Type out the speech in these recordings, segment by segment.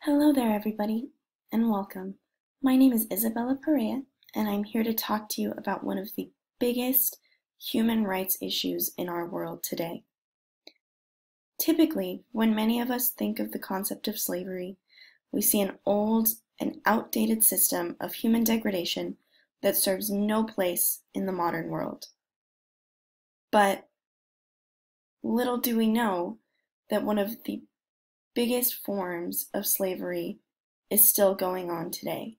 Hello there, everybody, and welcome. My name is Isabella Perea, and I'm here to talk to you about one of the biggest human rights issues in our world today. Typically, when many of us think of the concept of slavery, we see an old and outdated system of human degradation that serves no place in the modern world. But little do we know that one of the biggest forms of slavery is still going on today.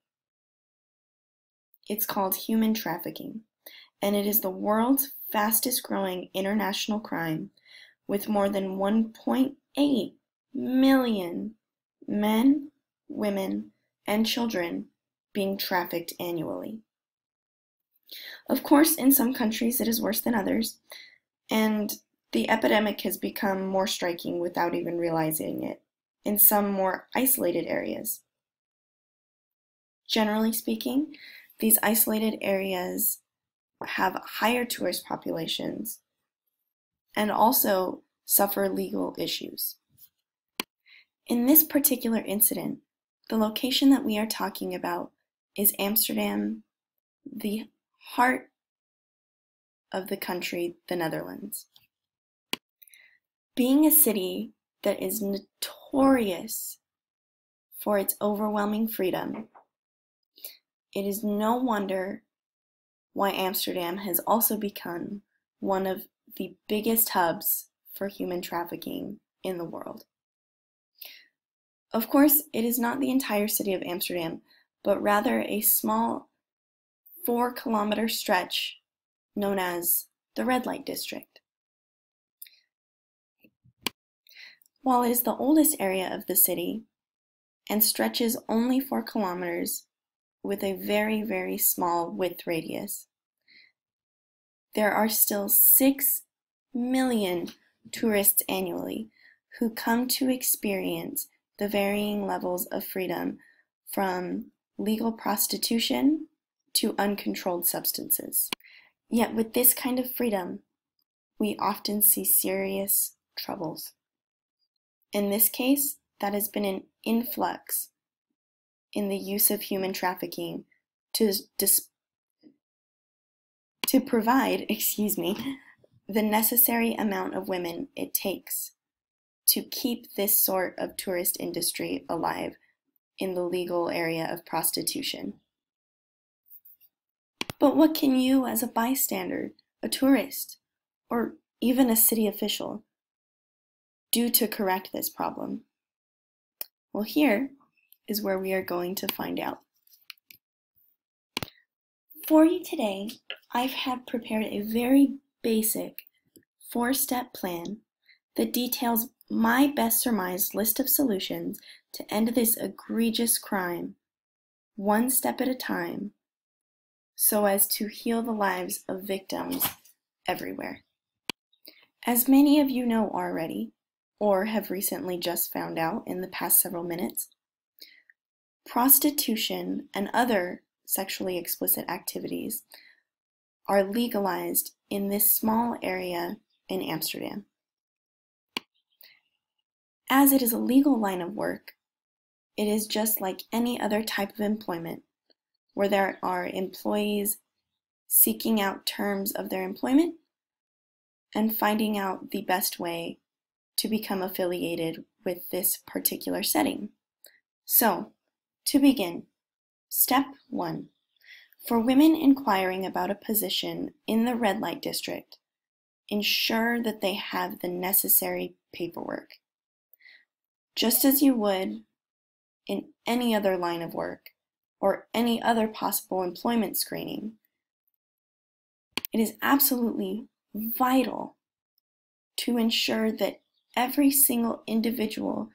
It's called human trafficking, and it is the world's fastest growing international crime, with more than 1.8 million men, women, and children being trafficked annually. Of course, in some countries it is worse than others, and the epidemic has become more striking without even realizing it in some more isolated areas. Generally speaking, these isolated areas have higher tourist populations and also suffer legal issues. In this particular incident, the location that we are talking about is Amsterdam, the heart of the country, the Netherlands. Being a city that is notorious for its overwhelming freedom, it is no wonder why Amsterdam has also become one of the biggest hubs for human trafficking in the world. Of course, it is not the entire city of Amsterdam, but rather a small 4-kilometer stretch known as the Red Light District. While it is the oldest area of the city and stretches only 4 kilometers with a very, very small width radius, there are still 6 million tourists annually who come to experience the varying levels of freedom from legal prostitution to uncontrolled substances. Yet with this kind of freedom, we often see serious troubles. In this case, that has been an influx in the use of human trafficking to provide, the necessary amount of women it takes to keep this sort of tourist industry alive in the legal area of prostitution. But what can you, as a bystander, a tourist, or even a city official, do to correct this problem? Well, here is where we are going to find out. For you today, I've prepared a very basic 4-step plan that details my best surmised list of solutions to end this egregious crime, one step at a time, so as to heal the lives of victims everywhere. As many of you know already, or have recently just found out in the past several minutes, prostitution and other sexually explicit activities are legalized in this small area in Amsterdam. As it is a legal line of work, it is just like any other type of employment, where there are employees seeking out terms of their employment and finding out the best way to become affiliated with this particular setting. So, to begin, step 1. For women inquiring about a position in the red light district, ensure that they have the necessary paperwork. Just as you would in any other line of work or any other possible employment screening, it is absolutely vital to ensure that every single individual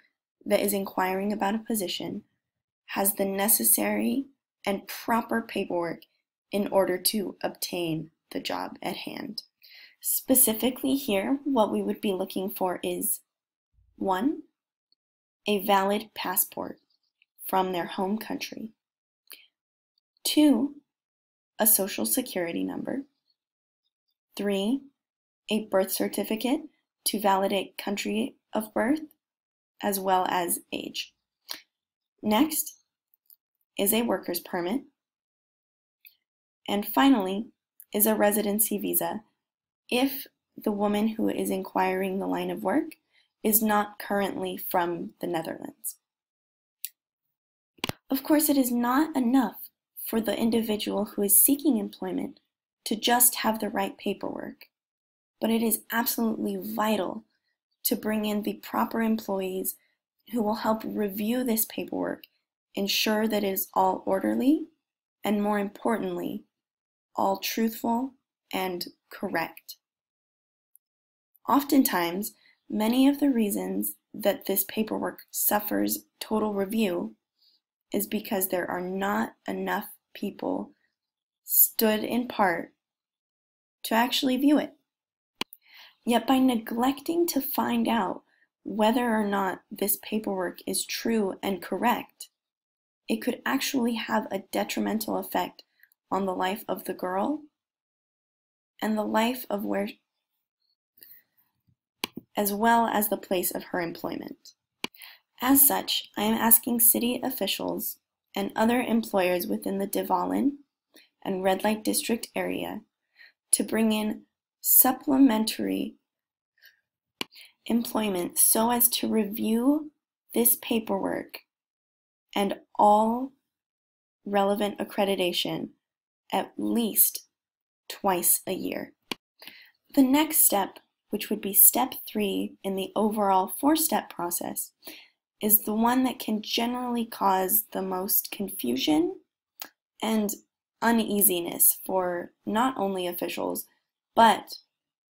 that is inquiring about a position has the necessary and proper paperwork in order to obtain the job at hand. Specifically here, what we would be looking for is 1. A valid passport from their home country. 2. A social security number. 3. A birth certificate to validate country of birth, as well as age. Next is a worker's permit. And finally is a residency visa if the woman who is inquiring the line of work is not currently from the Netherlands. Of course, it is not enough for the individual who is seeking employment to just have the right paperwork, but it is absolutely vital to bring in the proper employees who will help review this paperwork, ensure that it is all orderly, and more importantly, all truthful and correct. Oftentimes, many of the reasons that this paperwork suffers total review is because there are not enough people stood in part to actually view it. Yet by neglecting to find out whether or not this paperwork is true and correct, it could actually have a detrimental effect on the life of the girl and the life of where, as well as the place of her employment. As such, I am asking city officials and other employers within the De Wallen and Red Light District area to bring in supplementary employment so as to review this paperwork and all relevant accreditation at least twice a year. The next step, which would be step 3 in the overall 4-step process, is the one that can generally cause the most confusion and uneasiness for not only officials, but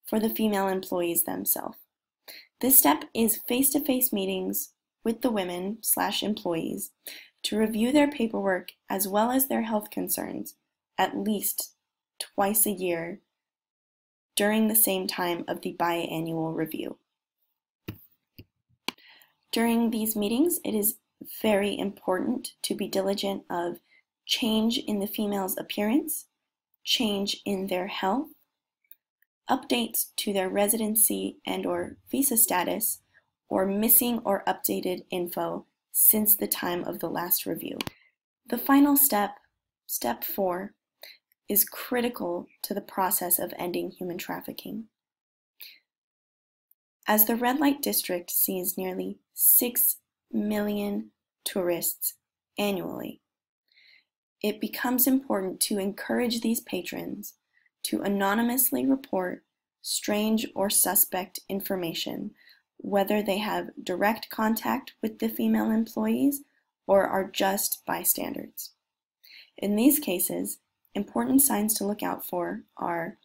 for the female employees themselves. This step is face-to-face meetings with the women/employees to review their paperwork as well as their health concerns at least twice a year during the same time of the biannual review. During these meetings, it is very important to be diligent of change in the female's appearance, change in their health, updates to their residency and/or visa status, or missing or updated info since the time of the last review. The final step, step 4, is critical to the process of ending human trafficking. As the Red Light District sees nearly 6 million tourists annually, it becomes important to encourage these patrons to anonymously report strange or suspect information, whether they have direct contact with the female employees or are just bystanders. In these cases, important signs to look out for are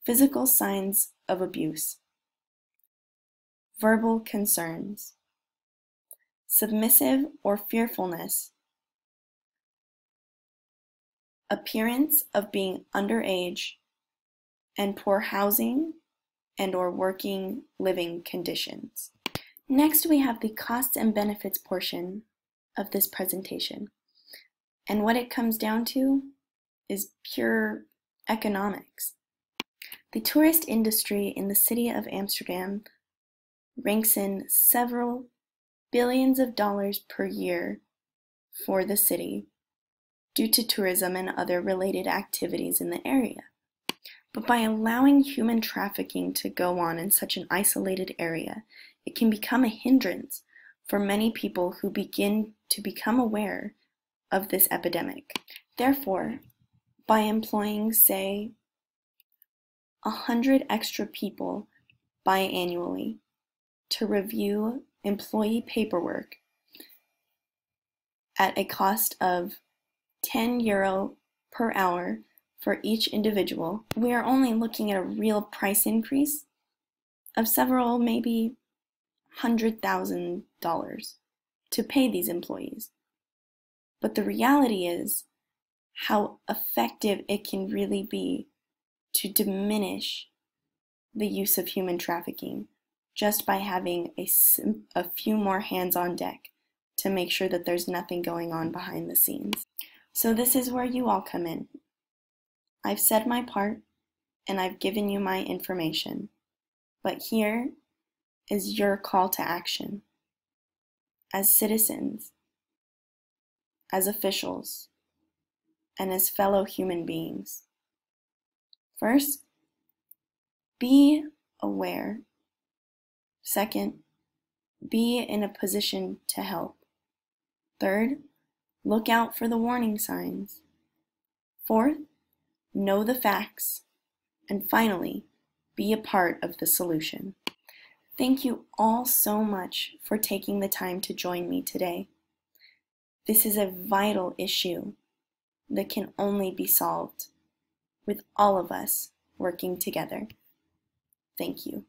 physical signs of abuse, verbal concerns, submissive or fearfulness, appearance of being underage, and poor housing and/or working living conditions. Next, we have the costs and benefits portion of this presentation. And what it comes down to is pure economics. The tourist industry in the city of Amsterdam ranks in several billions of dollars per year for the city due to tourism and other related activities in the area. But by allowing human trafficking to go on in such an isolated area, it can become a hindrance for many people who begin to become aware of this epidemic. Therefore, by employing, say, 100 extra people biannually to review employee paperwork at a cost of €10 per hour for each individual, we are only looking at a real price increase of several, maybe $100,000 to pay these employees. But the reality is how effective it can really be to diminish the use of human trafficking just by having a few more hands on deck to make sure that there's nothing going on behind the scenes. So this is where you all come in. I've said my part and I've given you my information, but here is your call to action. As citizens, as officials and as fellow human beings. First, be aware. Second, be in a position to help. Third, look out for the warning signs. Fourth, know the facts. And finally, be a part of the solution. Thank you all so much for taking the time to join me today. This is a vital issue that can only be solved with all of us working together. Thank you.